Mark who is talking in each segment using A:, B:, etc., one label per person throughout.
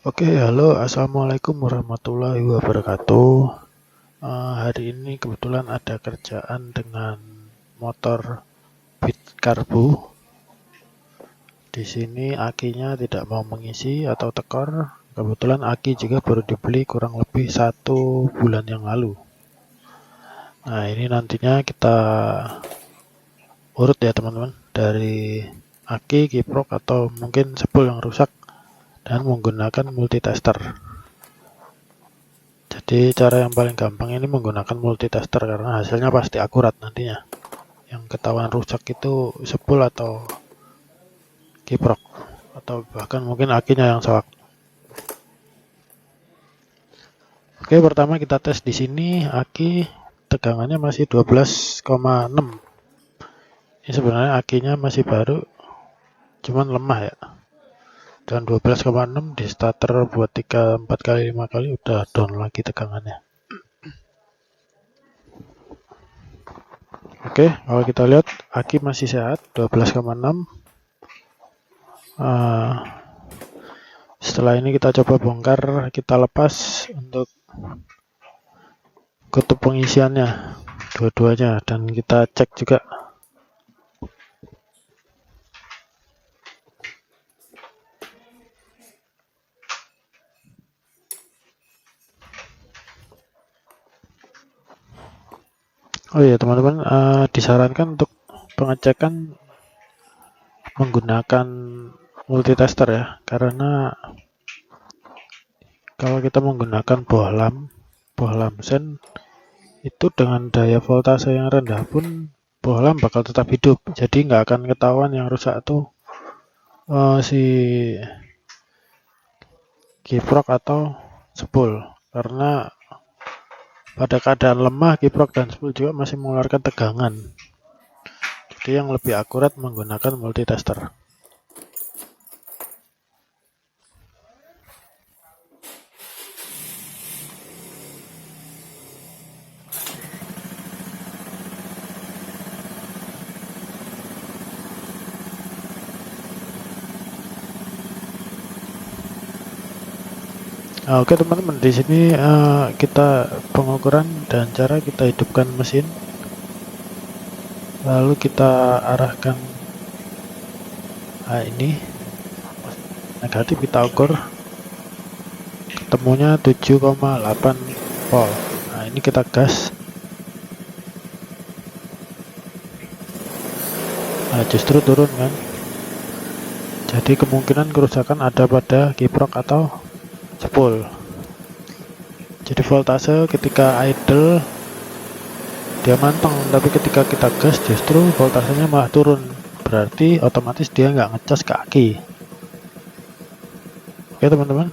A: Oke, halo, assalamualaikum warahmatullahi wabarakatuh. Hari ini kebetulan ada kerjaan dengan motor Bit Karbu. Di sini akinya tidak mau mengisi atau tekor. Kebetulan aki juga baru dibeli kurang lebih 1 bulan yang lalu. Nah, ini nantinya kita urut ya teman-teman, dari aki, kiprok, atau mungkin spool yang rusak dan menggunakan multitester. Jadi cara yang paling gampang ini menggunakan multitester karena hasilnya pasti akurat nantinya. Yang ketahuan rusak itu spool atau kiprok atau bahkan mungkin akinya yang soak. Oke, pertama kita tes di sini aki tegangannya masih 12,6. Ini sebenarnya akinya masih baru, cuman lemah ya. Dan 12,6 di starter buat 3, 4 kali, 5 kali udah down lagi tegangannya. Oke, kalau kita lihat aki masih sehat 12,6. Setelah ini kita coba bongkar, kita lepas untuk kutub pengisiannya dua-duanya dan kita cek juga. Oh iya teman-teman, disarankan untuk pengecekan menggunakan multitester ya, karena kalau kita menggunakan bohlam sen itu dengan daya voltase yang rendah pun bohlam bakal tetap hidup, jadi nggak akan ketahuan yang rusak tuh si kiprok atau spool, karena pada keadaan lemah kiprok dan spool juga masih mengeluarkan tegangan. Jadi yang lebih akurat menggunakan multitester. Oke teman-teman, di sini kita pengukuran dan cara kita hidupkan mesin, lalu kita arahkan ini negatif, kita ukur ketemunya 7,8 volt. Nah ini kita gas. Nah justru turun kan, jadi kemungkinan kerusakan ada pada kiprok atau spool. Jadi voltase ketika idle dia manteng, tapi ketika kita gas justru voltasenya malah turun, berarti otomatis dia nggak ngecas ke aki. Oke teman-teman,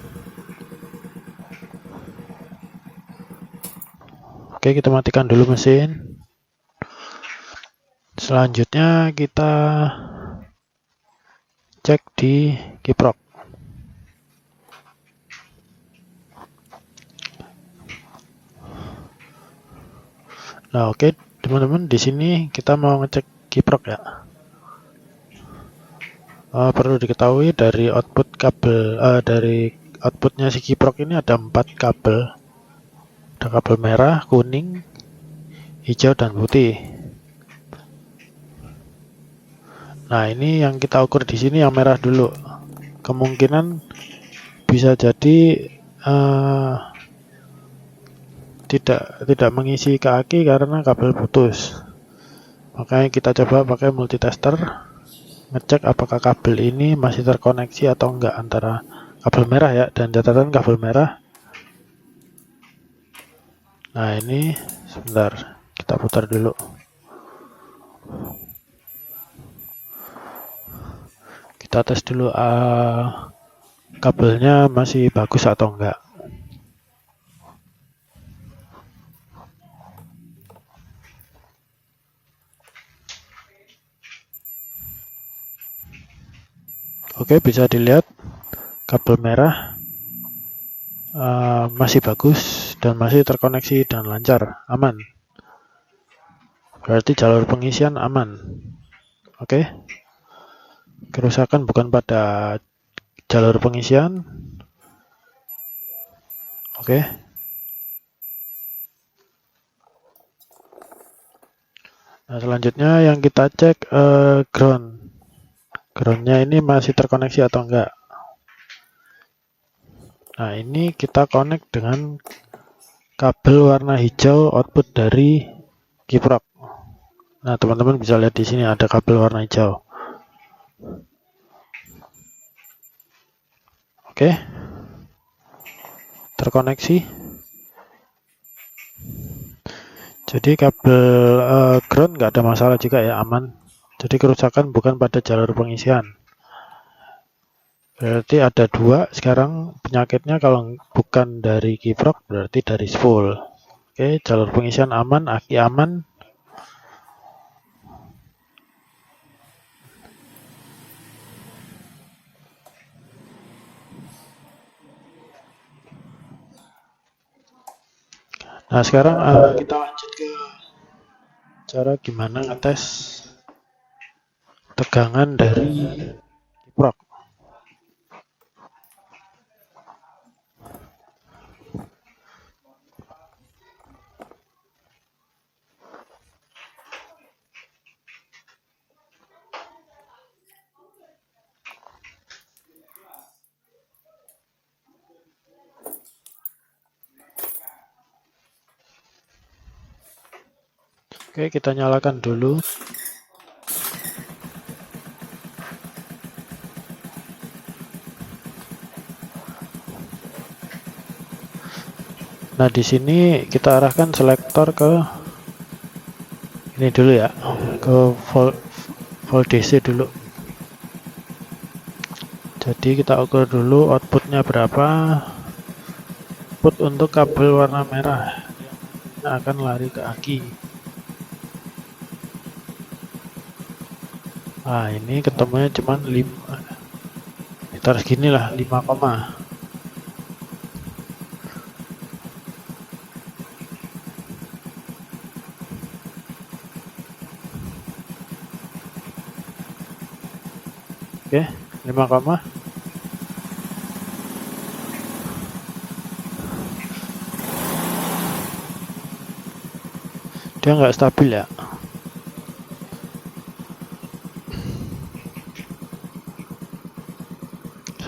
A: oke kita matikan dulu mesin. Selanjutnya kita cek di kiprok. Nah oke teman-teman, di sini kita mau ngecek kiprok ya. Perlu diketahui dari output kabel, dari outputnya si kiprok ini ada 4 kabel. Ada kabel merah, kuning, hijau, dan putih. Nah ini yang kita ukur di sini yang merah dulu. Kemungkinan bisa jadi tidak mengisi ke aki karena kabel putus. Makanya kita coba pakai multitester, ngecek apakah kabel ini masih terkoneksi atau enggak antara kabel merah ya, dan catatan kabel merah. Nah ini sebentar, kita putar dulu. Kita tes dulu kabelnya masih bagus atau enggak. Oke, bisa dilihat kabel merah masih bagus dan masih terkoneksi dan lancar, aman. Berarti jalur pengisian aman. Oke, kerusakan bukan pada jalur pengisian, Oke. Nah, selanjutnya yang kita cek groundnya ini masih terkoneksi atau enggak. Nah, ini kita connect dengan kabel warna hijau output dari kiprok. Nah, teman-teman bisa lihat di sini ada kabel warna hijau. Oke, terkoneksi. Jadi kabel ground nggak ada masalah juga ya, aman. Jadi kerusakan bukan pada jalur pengisian. Berarti ada dua. Sekarang penyakitnya kalau bukan dari kiprok berarti dari spool. Oke, jalur pengisian aman, aki aman. Nah, sekarang kita lanjut ke cara gimana ngetes tegangan dari kiprok. Oke, kita nyalakan dulu. Nah, di sini kita arahkan selektor ke ini dulu ya, ke volt DC dulu. Jadi kita ukur dulu outputnya berapa. Output untuk kabel warna merah yang akan lari ke aki. Nah, ini ketemunya cuma 5, sekitar segini lah, 5, oke, 5, dia nggak stabil ya.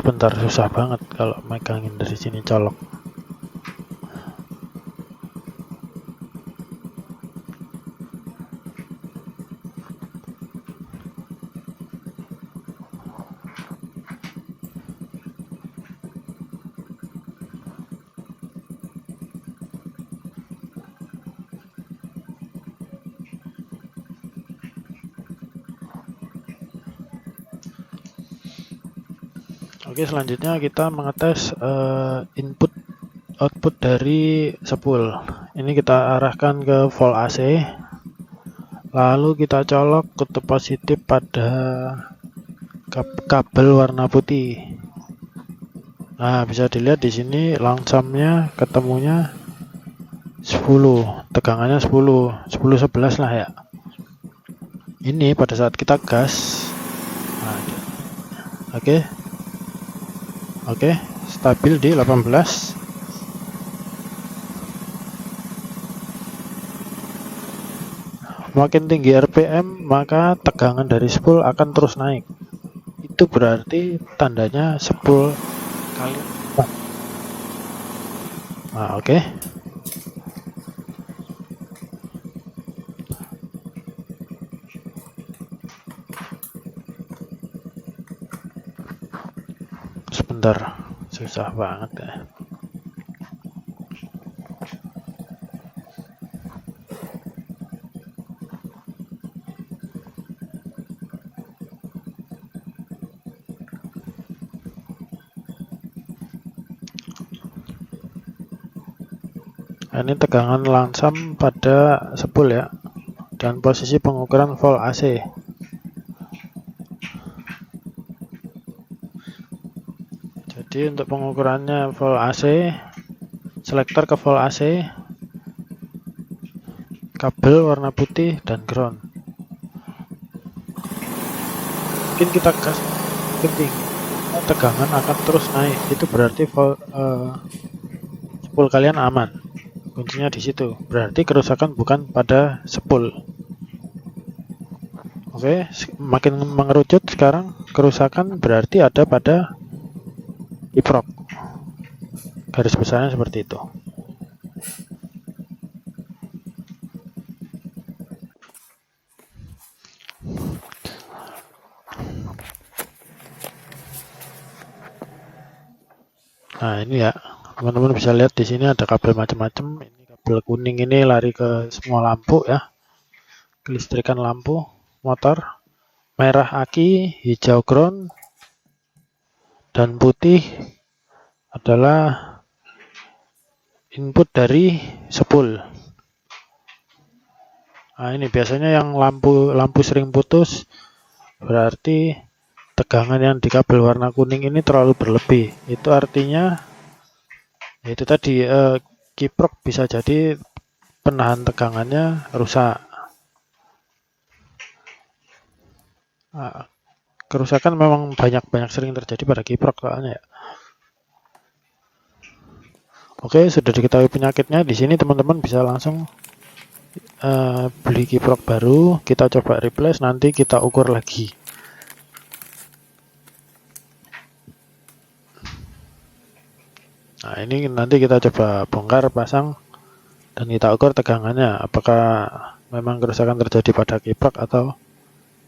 A: Sebentar, susah banget kalau megangin dari sini colok. Oke, selanjutnya kita mengetes input output dari spool. Ini kita arahkan ke volt AC, lalu kita colok kutub positif pada kabel warna putih. Nah, bisa dilihat di sini langsungnya ketemunya 10, tegangannya 10, 11 lah ya. Ini pada saat kita gas. Nah, Oke, stabil di 18. Makin tinggi RPM, maka tegangan dari spool akan terus naik. Itu berarti tandanya spool kali 4. Nah, oke. Sebentar, susah banget ya. Nah, ini tegangan langsam pada spool ya, dan posisi pengukuran volt AC. Jadi untuk pengukurannya volt AC, selektor ke volt AC, kabel warna putih, dan ground. Mungkin kita gas penting, tegangan akan terus naik. Itu berarti spool kalian aman. Kuncinya di situ. Berarti kerusakan bukan pada spool. Oke, makin mengerucut sekarang. Kerusakan berarti ada pada kiprok. Garis besarnya seperti itu. Nah, ini ya, teman-teman bisa lihat di sini ada kabel macam-macam. Ini kabel kuning ini lari ke semua lampu ya, kelistrikan lampu motor. Merah aki, hijau ground, dan putih adalah input dari spool. Nah, ini biasanya yang lampu sering putus, berarti tegangan yang di kabel warna kuning ini terlalu berlebih. Itu artinya itu tadi kiprok bisa jadi penahan tegangannya rusak. Nah, kerusakan memang banyak sering terjadi pada kiprok soalnya ya. Oke, sudah diketahui penyakitnya. Di sini teman-teman bisa langsung beli kiprok baru, kita coba replace, nanti kita ukur lagi. Nah, ini nanti kita coba bongkar, pasang, dan kita ukur tegangannya, apakah memang kerusakan terjadi pada kiprok atau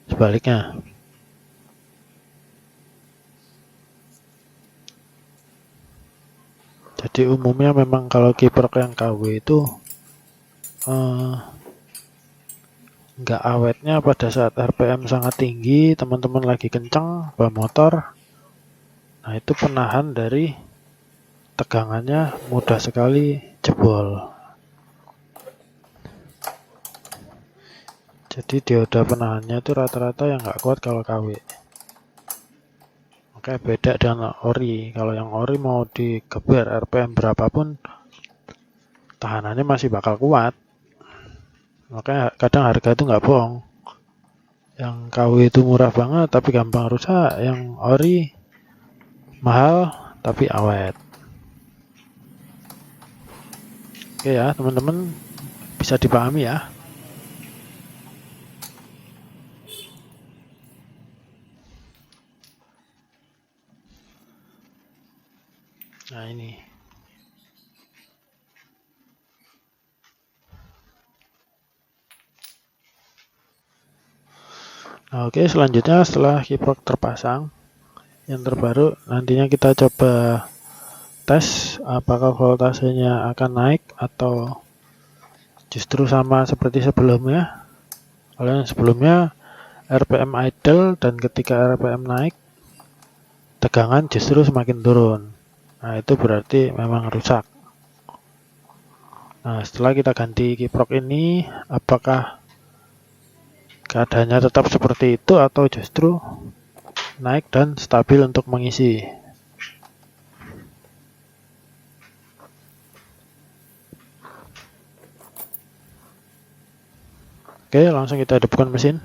A: sebaliknya. Jadi umumnya memang kalau kiprok yang KW itu nggak awetnya pada saat RPM sangat tinggi, teman-teman lagi kencang bawa motor. Nah, itu penahan dari tegangannya mudah sekali jebol. Jadi dioda penahannya itu rata-rata yang nggak kuat kalau KW. Oke, beda dengan ori. Kalau yang ori mau digeber RPM berapapun, tahanannya masih bakal kuat. Makanya kadang harga itu nggak bohong. Yang KW itu murah banget tapi gampang rusak. Yang ori mahal tapi awet. Oke ya teman-teman, bisa dipahami ya. Nah ini. Nah, oke, selanjutnya setelah kiprok terpasang yang terbaru, nantinya kita coba tes apakah voltasenya akan naik atau justru sama seperti sebelumnya. Kalau yang sebelumnya RPM idle dan ketika RPM naik, tegangan justru semakin turun. Nah, itu berarti memang rusak. Nah, setelah kita ganti kiprok ini, apakah keadaannya tetap seperti itu atau justru naik dan stabil untuk mengisi? Oke, langsung kita hidupkan mesin.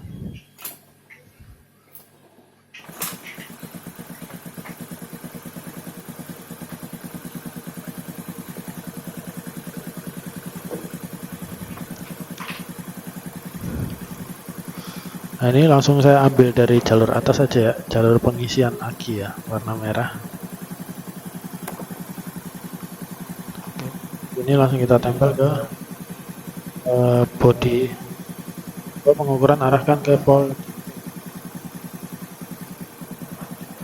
A: Nah, ini langsung saya ambil dari jalur atas saja ya, jalur pengisian aki ya, warna merah. Oke. Ini langsung kita tempel ke body. Pengukuran arahkan ke pol.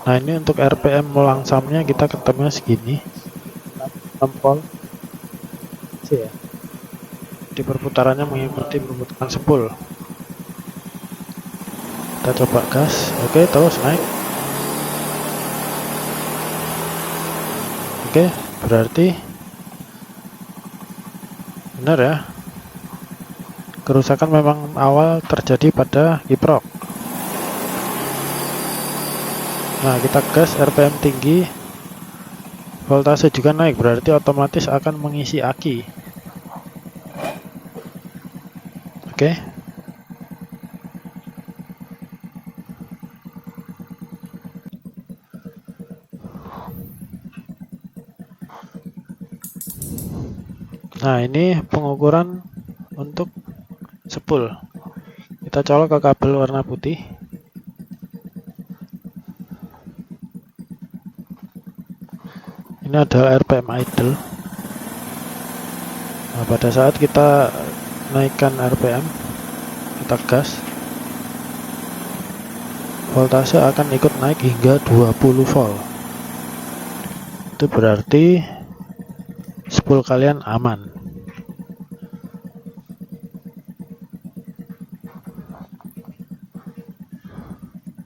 A: Nah, ini untuk RPM langsamnya kita ketemunya segini, 6 volt ya. Di perputarannya mengikuti perputaran spool. Kita coba gas, oke, terus naik. Oke, berarti benar ya, kerusakan memang awal terjadi pada kiprok. Nah, kita gas, RPM tinggi, voltase juga naik, berarti otomatis akan mengisi aki. Oke. Nah, ini pengukuran untuk spool. Kita colok ke kabel warna putih. Ini adalah RPM idle. Nah, pada saat kita naikkan RPM, kita gas, voltase akan ikut naik hingga 20 volt. Itu berarti spool kalian aman.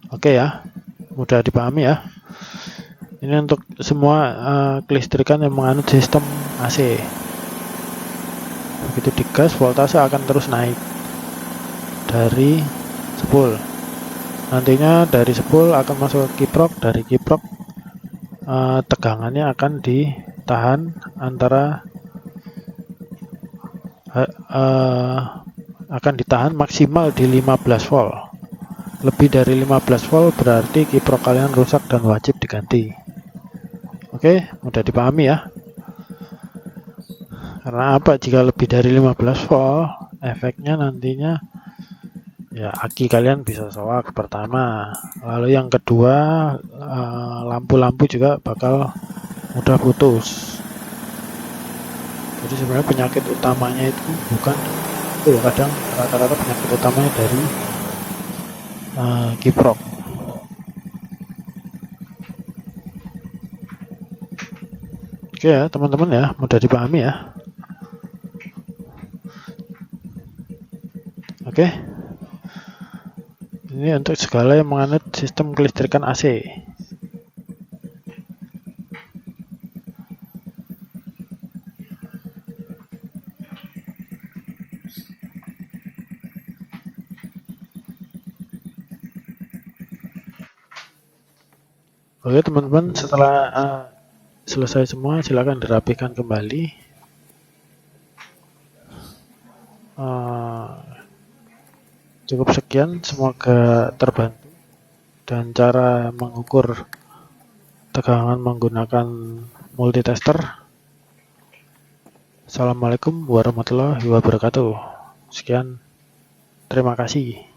A: Oke ya, mudah dipahami ya. Ini untuk semua kelistrikan yang menganut sistem AC. Begitu digas, voltase akan terus naik dari spool. Nantinya dari spool akan masuk ke kiprok, dari kiprok tegangannya akan ditahan antara akan ditahan maksimal di 15 volt. Lebih dari 15 volt berarti kiprok kalian rusak dan wajib diganti. Oke, mudah dipahami ya. Karena apa? Jika lebih dari 15 volt, efeknya nantinya ya aki kalian bisa soak pertama. Lalu yang kedua, lampu-lampu juga bakal mudah putus. Jadi sebenarnya penyakit utamanya itu bukan itu, kadang rata-rata penyakit utamanya dari kiprok. Oke ya teman-teman ya, mudah dipahami ya. Oke, ini untuk segala yang menganut sistem kelistrikan AC. Oke teman-teman, setelah selesai semua, silakan dirapikan kembali. Cukup sekian, semoga terbantu. Dan cara mengukur tegangan menggunakan multitester. Assalamualaikum warahmatullahi wabarakatuh. Sekian, terima kasih.